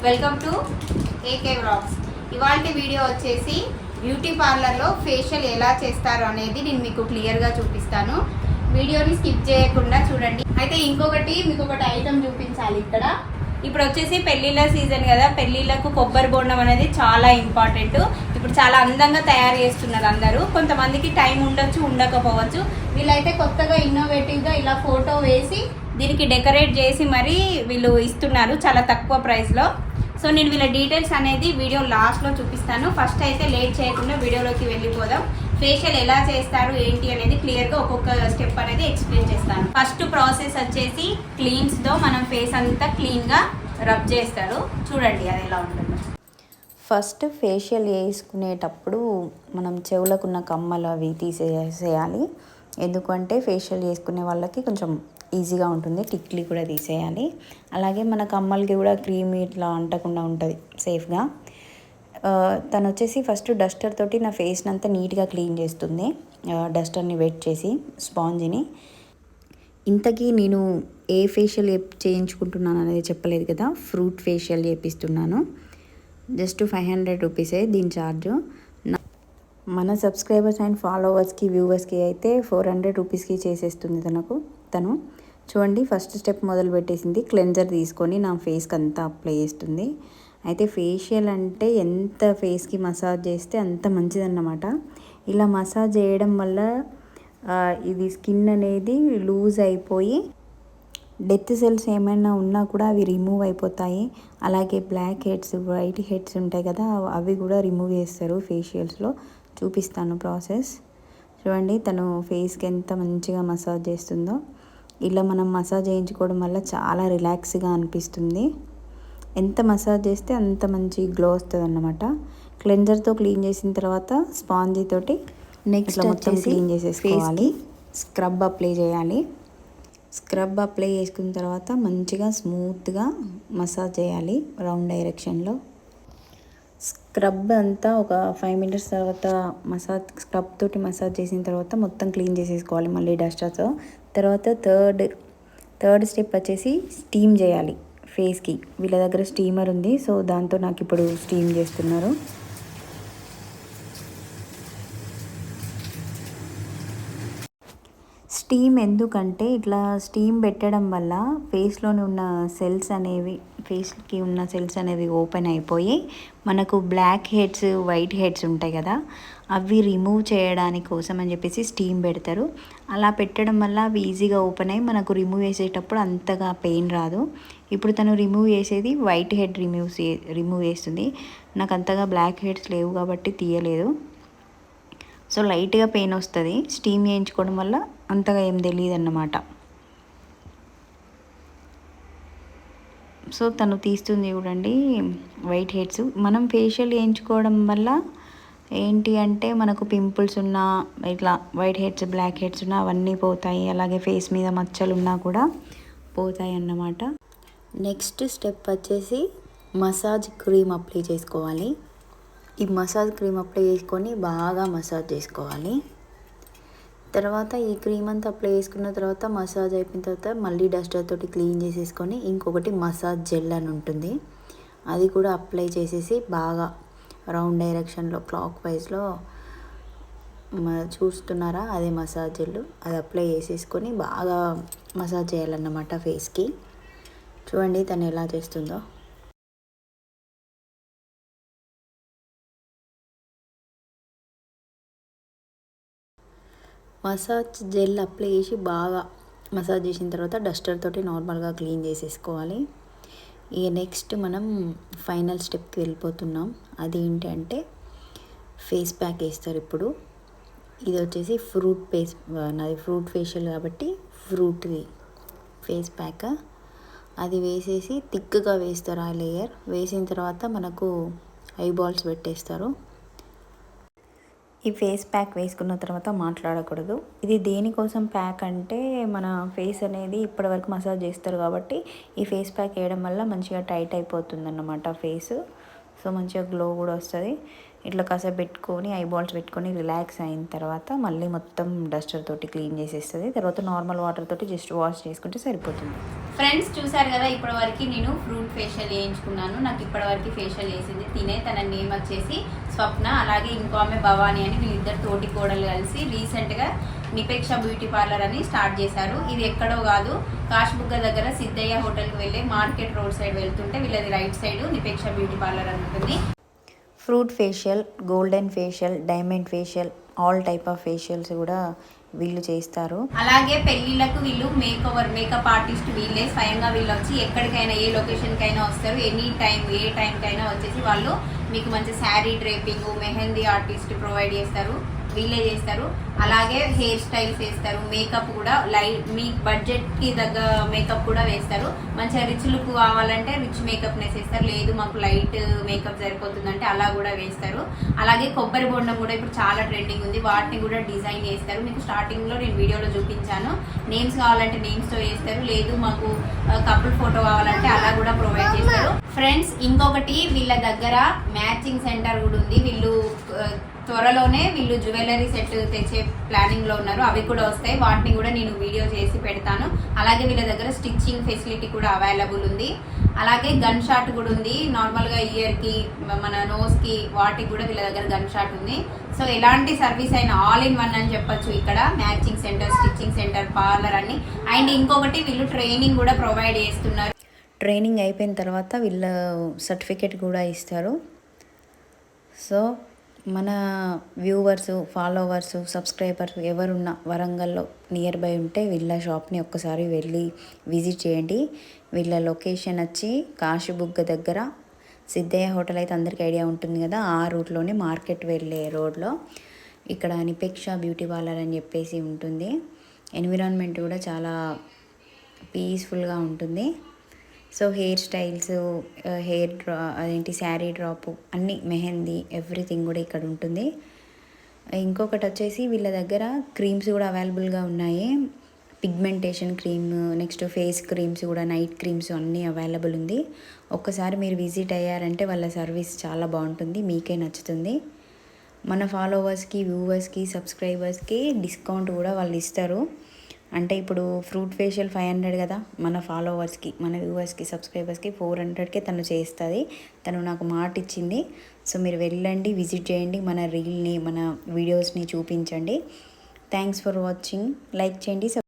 Welcome to AK vlogs. ఇవాళ video వచ్చేసి beauty పార్లర్లో facial ఎలా చేస్తారు అనేది నేను మీకు క్లియర్గా చూపిస్తాను. వీడియోని స్కిప్ చేయకుండా చూడండి. అయితే ఇంకొకటి మీకు ఒకటి ఐటమ్ చూపించాలి. ఇప్పుడు వచ్చేసి పెళ్ళిళ్ళ సీజన్ కదా, పెళ్ళిళ్ళకు కొబ్బరి బోండం అనేది చాలా ఇంపార్టెంట్. ఇప్పుడు చాలా అందంగా తయారు చేస్తున్నారు అందరూ. కొంతమందికి టైం ఉండొచ్చు, ఉండకపోవచ్చు. వీళ్ళైతే కొత్తగా ఇన్నోవేటివ్గా ఇలా ఫోటో వేసి దీనికి డెకరేట్ చేసి మరీ వీళ్ళు ఇస్తున్నారు చాలా తక్కువ ప్రైస్లో. సో నేను వీళ్ళ డీటెయిల్స్ అనేది వీడియో లాస్ట్లో చూపిస్తాను. ఫస్ట్ అయితే లేట్ చేయకుండా వీడియోలోకి వెళ్ళిపోదాం. ఫేషియల్ ఎలా చేస్తారు ఏంటి అనేది క్లియర్గా ఒక్కొక్క స్టెప్ అనేది ఎక్స్ప్లెయిన్ చేస్తాను. ఫస్ట్ ప్రాసెస్ వచ్చేసి క్లీన్స్తో మనం ఫేస్ అంతా క్లీన్గా రబ్ చేస్తారు. చూడండి అది ఎలా ఉంటుందో. ఫస్ట్ ఫేషియల్ చేసుకునేటప్పుడు మనం చెవులకున్న కమ్మలు అవి తీసేయాలి. ఎందుకంటే ఫేషియల్ చేసుకునే వాళ్ళకి కొంచెం ఈజీగా ఉంటుంది. టిక్లీ కూడా తీసేయాలి. అలాగే మన కమ్మలకి కూడా క్రీమ్ ఇట్లా అంటకుండా ఉంటుంది సేఫ్గా. తను వచ్చేసి ఫస్ట్ డస్టర్ తోటి నా ఫేస్ని అంతా నీట్గా క్లీన్ చేస్తుంది. డస్టర్ని వెట్ చేసి స్పాంజిని. ఇంతకీ నేను ఏ ఫేషియల్ చేయించుకుంటున్నాను అనేది చెప్పలేదు కదా. Fruit facial చేపిస్తున్నాను. జస్ట్ 500 రూపీసే దీని ఛార్జ్. మన సబ్స్క్రైబర్స్ అండ్ ఫాలోవర్స్కి వ్యూవర్స్కి అయితే 400 రూపీస్కి చేసేస్తుంది తను. చూడండి, ఫస్ట్ స్టెప్ మొదలు పెట్టేసింది. క్లెన్జర్ తీసుకొని నా ఫేస్కి అంతా అప్లై చేస్తుంది. అయితే ఫేషియల్ అంటే ఎంత ఫేస్కి మసాజ్ చేస్తే అంత మంచిదన్నమాట. ఇలా మసాజ్ చేయడం వల్ల ఇది స్కిన్ అనేది లూజ్ అయిపోయి డెత్ సెల్స్ ఏమైనా ఉన్నా కూడా అవి రిమూవ్ అయిపోతాయి. అలాగే బ్లాక్ హెడ్స్, వైట్ హెడ్స్ ఉంటాయి కదా, అవి కూడా రిమూవ్ చేస్తారు ఫేషియల్స్లో. చూపిస్తాను ప్రాసెస్. చూడండి తను ఫేస్కి ఎంత మంచిగా మసాజ్ చేస్తుందో. ఇలా మనం మసాజ్ చేయించుకోవడం వల్ల చాలా రిలాక్స్గా అనిపిస్తుంది. ఎంత మసాజ్ చేస్తే అంత మంచి గ్లో వస్తుంది అన్నమాట. క్లెన్జర్తో క్లీన్ చేసిన తర్వాత స్పాంజీ తోటి నెక్స్ట్ మొత్తం క్లీన్ చేసేసుకోవాలి. స్క్రబ్ అప్లై చేయాలి. స్క్రబ్ అప్లై చేసుకున్న తర్వాత మంచిగా స్మూత్గా మసాజ్ చేయాలి రౌండ్ డైరెక్షన్లో. స్క్రబ్ అంతా ఒక 5 మినిట్స్ తర్వాత స్క్రబ్ తోటి మసాజ్ చేసిన తర్వాత మొత్తం క్లీన్ చేసేసుకోవాలి మళ్ళీ డస్టర్తో. తర్వాత థర్డ్ స్టెప్ వచ్చేసి స్టీమ్ చేయాలి ఫేస్కి. వీళ్ళ దగ్గర స్టీమర్ ఉంది, సో దాంతో నాకు ఇప్పుడు స్టీమ్ చేస్తున్నారు. స్టీమ్ ఎందుకంటే ఇట్లా స్టీమ్ పెట్టడం వల్ల ఫేస్కి ఉన్న సెల్స్ అనేవి ఓపెన్ అయిపోయి మనకు బ్లాక్ హెడ్స్, వైట్ హెడ్స్ ఉంటాయి కదా, అవి రిమూవ్ చేయడానికి కోసం అని చెప్పేసి స్టీమ్ పెడతారు. అలా పెట్టడం వల్ల అవి ఈజీగా ఓపెన్ అయ్యి మనకు రిమూవ్ చేసేటప్పుడు అంతగా పెయిన్ రాదు. ఇప్పుడు తను రిమూవ్ చేసేది వైట్ హెడ్ రిమూవ్ చేస్తుంది. నాకు అంతగా బ్లాక్ హెడ్స్ లేవు కాబట్టి తీయలేదు. సో లైట్గా పెయిన్ వస్తుంది. స్టీమ్ చేయించుకోవడం వల్ల అంతగా ఏం తెలియదు అన్నమాట. సో తను తీస్తుంది చూడండి వైట్ హెడ్స్. మనం ఫేషియల్ చేయించుకోవడం వల్ల ఏంటి అంటే మనకు పింపుల్స్ ఉన్నా, ఇట్లా వైట్ హెడ్స్, బ్లాక్ హెడ్స్ ఉన్నా అవన్నీ పోతాయి. అలాగే ఫేస్ మీద మచ్చలు ఉన్నా కూడా పోతాయి అన్నమాట. నెక్స్ట్ స్టెప్ వచ్చేసి మసాజ్ క్రీమ్ అప్లై చేసుకోవాలి. ఈ మసాజ్ క్రీమ్ అప్లై చేసుకొని బాగా మసాజ్ చేసుకోవాలి. తర్వాత ఈ క్రీమ్ అంతా అప్లై చేసుకున్న తర్వాత మసాజ్ అయిపోయిన తర్వాత మళ్ళీ డస్టర్ తోటి క్లీన్ చేసేసుకొని ఇంకొకటి మసాజ్ జెల్ అని ఉంటుంది, అది కూడా అప్లై చేసేసి బాగా రౌండ్ డైరెక్షన్లో క్లాక్ వైజ్లో చూస్తున్నారా, అదే మసాజ్ జెల్. అది అప్లై చేసేసుకొని బాగా మసాజ్ చేయాలన్నమాట ఫేస్కి. చూడండి తను ఎలా చేస్తుందో. మసాజ్ జెల్ అప్లై చేసి బాగా మసాజ్ చేసిన తర్వాత డస్టర్ తోటి నార్మల్గా క్లీన్ చేసేసుకోవాలి. ఇక నెక్స్ట్ మనం ఫైనల్ స్టెప్కి వెళ్ళిపోతున్నాం. అది ఏంటంటే ఫేస్ ప్యాక్ వేస్తారు ఇప్పుడు. ఇది వచ్చేసి నాది ఫ్రూట్ ఫేషియల్ కాబట్టి ఫ్రూట్ది ఫేస్ ప్యాక్. అది వేసేసి థిక్గా వేస్తారు. ఆ లేయర్ వేసిన తర్వాత మనకు ఐబాల్స్ పెట్టేస్తారు. ఈ ఫేస్ ప్యాక్ వేసుకున్న తర్వాత మాట్లాడకూడదు. ఇది దేనికోసం ప్యాక్ అంటే మన ఫేస్ అనేది ఇప్పటివరకు మసాజ్ చేస్తారు కాబట్టి ఈ ఫేస్ ప్యాక్ వేయడం వల్ల మంచిగా టైట్ అయిపోతుంది అన్నమాట ఫేస్. సో మంచిగా గ్లో కూడా వస్తుంది. ఇట్లా కాసేపు పెట్టుకొని ఐబాల్స్ పెట్టుకొని రిలాక్స్ అయిన తర్వాత మళ్ళీ మొత్తం డస్టర్ తోటి క్లీన్ చేసేస్తుంది. తర్వాత నార్మల్ వాటర్ తోటి జస్ట్ వాష్ చేసుకుంటే సరిపోతుంది. ఫ్రెండ్స్ చూసారు కదా, ఇప్పటివరకు నేను ఫ్రూట్ ఫేషియల్ చేయించుకున్నాను. నాకు ఇప్పటివరకు ఫేషియల్ చేసింది తినే, తన నేమ్ వచ్చేసి స్వప్న, అలాగే ఇంకో ఆమె భవాని అని, వీళ్ళిద్దరు తోటి కోడలు కలిసి రీసెంట్గా నిపేక్ష బ్యూటీ పార్లర్ అని స్టార్ట్ చేశారు. ఇది ఎక్కడో కాదు, కాశీబుగ్గ దగ్గర సిద్ధయ్య హోటల్కి వెళ్ళి మార్కెట్ రోడ్ సైడ్ వెళ్తుంటే వీళ్ళది రైట్ సైడ్ నిపేక్ష బ్యూటీ పార్లర్ అని ఉంటుంది. Fruit facial, golden facial, diamond facial, all type of facials కూడా వీళ్ళు చేస్తారు. అలాగే పెళ్ళిళ్ళకు వీళ్ళు మేకప్ ఆర్టిస్ట్ వీళ్ళే స్వయంగా వీళ్ళు వచ్చి ఎక్కడికైనా ఏ లొకేషన్కైనా వస్తారు. ఎనీ టైం ఏ టైంకైనా వచ్చేసి వాళ్ళు మీకు మంచి sari draping, mehndi artist provide చేస్తారు, వీళ్ళే చేస్తారు. అలాగే హెయిర్ స్టైల్స్ వేస్తారు, మేకప్ కూడా మీ బడ్జెట్కి తగ్గ మేకప్ కూడా వేస్తారు. మంచిగా రిచ్ లుక్ కావాలంటే రిచ్ మేకప్ వేసేస్తారు, లేదు మాకు లైట్ మేకప్ సరిపోతుందంటే అలా కూడా వేస్తారు. అలాగే కొబ్బరి బొండం కూడా ఇప్పుడు చాలా ట్రెండింగ్ ఉంది, వాటిని కూడా డిజైన్ చేస్తారు. మీకు స్టార్టింగ్లో నేను వీడియోలో చూపించాను. నేమ్స్ కావాలంటే నేమ్స్తో వేస్తారు, లేదు మాకు కపుల్ ఫోటో కావాలంటే అలా కూడా ప్రొవైడ్ చేస్తారు. ఫ్రెండ్స్ ఇంకొకటి వీళ్ళ దగ్గర మ్యాచింగ్ సెంటర్ కూడా ఉంది. వీళ్ళు త్వరలోనే వీళ్ళు జ్యువెలరీ సెట్ తెచ్చే ప్లానింగ్ లో ఉన్నారు, అవి కూడా వస్తాయి. వాటిని కూడా నేను వీడియో చేసి పెడతాను. అలాగే వీళ్ళ దగ్గర స్టిచ్చింగ్ ఫెసిలిటీ కూడా అవైలబుల్ ఉంది. అలాగే గన్ షాట్ కూడా ఉంది, నార్మల్గా ఇయర్కి, మన నోస్కి, వాటికి కూడా వీళ్ళ దగ్గర గన్ షాట్ ఉంది. సో ఎలాంటి సర్వీస్ అయినా ఆల్ ఇన్ వన్ అని చెప్పొచ్చు. ఇక్కడ matching centre, stitching centre, parlour అన్ని. అండ్ ఇంకొకటి వీళ్ళు ట్రైనింగ్ కూడా ప్రొవైడ్ చేస్తున్నారు. ట్రైనింగ్ అయిపోయిన తర్వాత వీళ్ళ సర్టిఫికేట్ కూడా ఇస్తారు. సో మన వ్యూవర్స్, ఫాలోవర్స్, సబ్స్క్రైబర్స్ ఎవరున్నా వరంగల్లో నియర్ బై ఉంటే వీళ్ళ షాప్ని ఒక్కసారి వెళ్ళి విజిట్ చేయండి. వీళ్ళ లొకేషన్ వచ్చి కాశీబుగ్గ దగ్గర సిద్ధయ్య హోటల్ అయితే అందరికీ ఐడియా ఉంటుంది కదా, ఆ రూట్లోనే మార్కెట్ వెళ్ళే రోడ్లో ఇక్కడ నిపేక్ష బ్యూటీ పార్లర్ అని చెప్పేసి ఉంటుంది. ఎన్విరాన్మెంట్ కూడా చాలా పీస్ఫుల్గా ఉంటుంది. So hair styles, sari drop అన్నీ, మెహందీ, ఎవ్రీథింగ్ కూడా ఇక్కడ ఉంటుంది. ఇంకొకటి వచ్చేసి వీళ్ళ దగ్గర క్రీమ్స్ కూడా అవైలబుల్గా ఉన్నాయి. Pigmentation cream, next face creams కూడా, నైట్ క్రీమ్స్ అన్నీ అవైలబుల్ ఉంది. ఒక్కసారి మీరు విజిట్ అయ్యారంటే వాళ్ళ సర్వీస్ చాలా బాగుంటుంది, మీకే నచ్చుతుంది. మన ఫాలోవర్స్కి, వ్యూవర్స్కి, సబ్స్క్రైబర్స్కి డిస్కౌంట్ కూడా వాళ్ళు ఇస్తారు. అంటే ఇప్పుడు ఫ్రూట్ ఫేషియల్ 500 కదా, మన ఫాలోవర్స్కి, మన వ్యూవర్స్కి, సబ్స్క్రైబర్స్కి 400కే తను చేస్తుంది. తను నాకు మాట ఇచ్చింది. సో మీరు వెళ్ళండి, విజిట్ చేయండి, మన రీల్ని, మన వీడియోస్ని చూపించండి. Thanks for watching. లైక్ చేయండి.